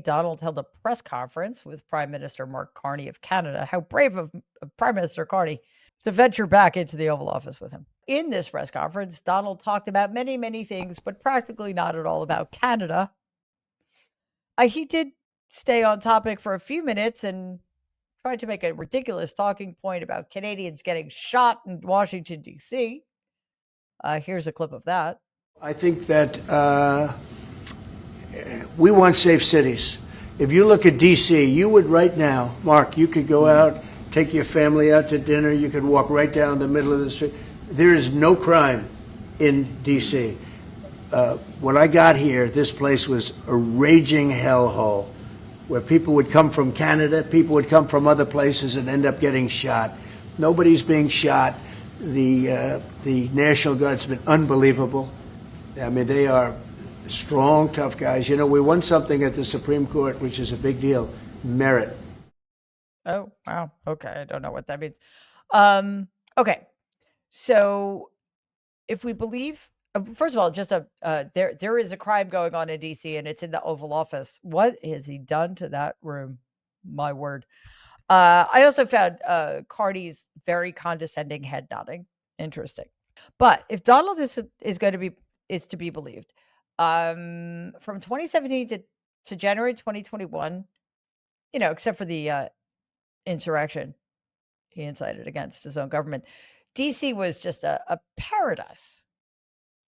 Donald held a press conference with Prime Minister Mark Carney of Canada. How brave of Prime Minister Carney to venture back into the Oval Office with him. In this press conference, Donald talked about many, many things, but practically not at all about Canada. He did stay on topic for a few minutes and tried to make a ridiculous talking point about Canadians getting shot in Washington, D.C. Here's a clip of that. I think that we want safe cities. If you look at D.C., you would right now, Mark, you could go out, take your family out to dinner, you could walk right down the middle of the street. There is no crime in D.C. When I got here, this place was a raging hellhole where people would come from Canada, people would come from other places and end up getting shot. Nobody's being shot. The National Guard's been unbelievable. I mean, they are strong, tough guys. You know, we won something at the Supreme Court, which is a big deal, merit. Oh, wow. Okay. I don't know what that means. Okay. So if we believe, first of all, just there is a crime going on in DC and it's in the Oval Office. What has he done to that room? My word. I also found Carney's very condescending head nodding interesting. But if Donald is to be believed, from 2017 to January 2021, except for the insurrection he incited against his own government, DC was just a paradise,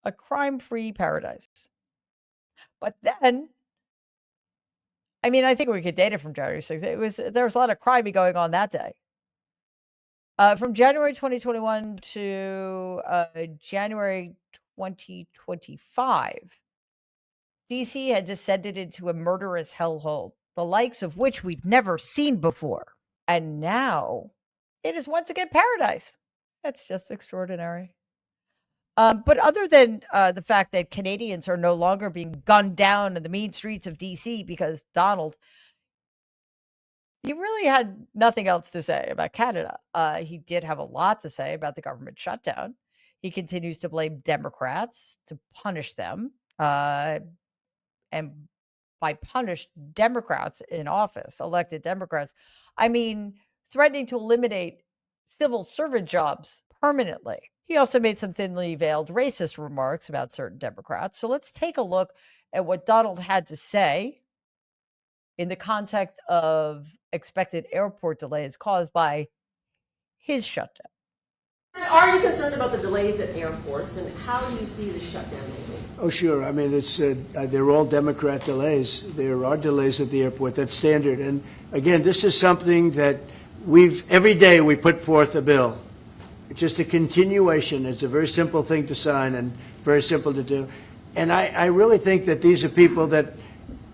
a crime-free paradise. But then, I mean, I think we could date it from January 6th. There was a lot of crime going on that day. From January 2021 to January 2025, DC had descended into a murderous hellhole, the likes of which we'd never seen before. And now it is once again paradise. That's just extraordinary. But other than the fact that Canadians are no longer being gunned down in the mean streets of DC because Donald, he really had nothing else to say about Canada. He did have a lot to say about the government shutdown. He continues to blame Democrats to punish them. And by punished Democrats in office, elected Democrats, I mean threatening to eliminate civil servant jobs permanently. He also made some thinly veiled racist remarks about certain Democrats. So let's take a look at what Donald had to say in the context of expected airport delays caused by his shutdown. Are you concerned about the delays at airports, and how do you see the shutdown moving? Oh, sure. I mean, they're all Democrat delays. There are delays at the airport. That's standard. And again, this is something that every day we put forth a bill. It's just a continuation. It's a very simple thing to sign and very simple to do. And I really think that these are people that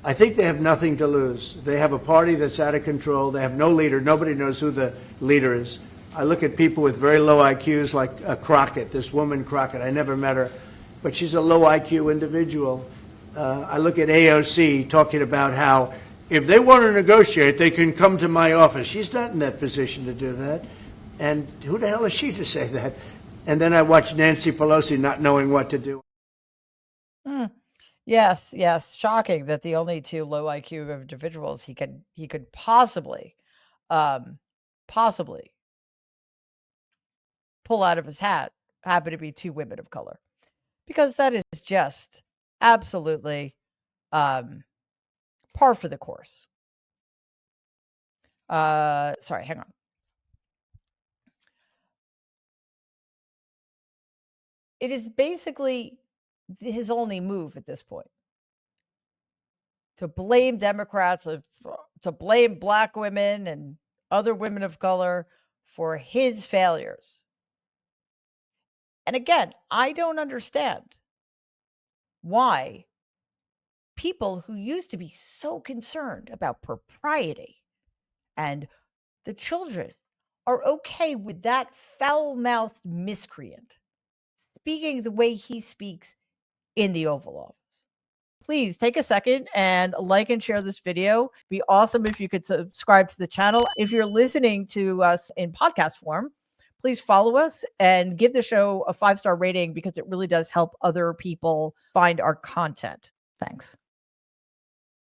I think they have nothing to lose. They have a party that's out of control. They have no leader. Nobody knows who the leader is. I look at people with very low IQs like Crockett, this woman Crockett. I never met her, but she's a low IQ individual. I look at AOC talking about how if they want to negotiate, they can come to my office. She's not in that position to do that. And who the hell is she to say that? And then I watch Nancy Pelosi not knowing what to do. Yes. Shocking that the only two low IQ individuals he could possibly pull out of his hat happen to be two women of color, because that is just absolutely par for the course. Sorry, hang on. It is basically his only move at this point to blame Democrats, to blame Black women and other women of color for his failures. And again, I don't understand why people who used to be so concerned about propriety and the children are okay with that foul-mouthed miscreant speaking the way he speaks in the Oval Office. Please take a second and like and share this video. It'd be awesome if you could subscribe to the channel. If you're listening to us in podcast form, please follow us and give the show a 5-star rating, because it really does help other people find our content. Thanks.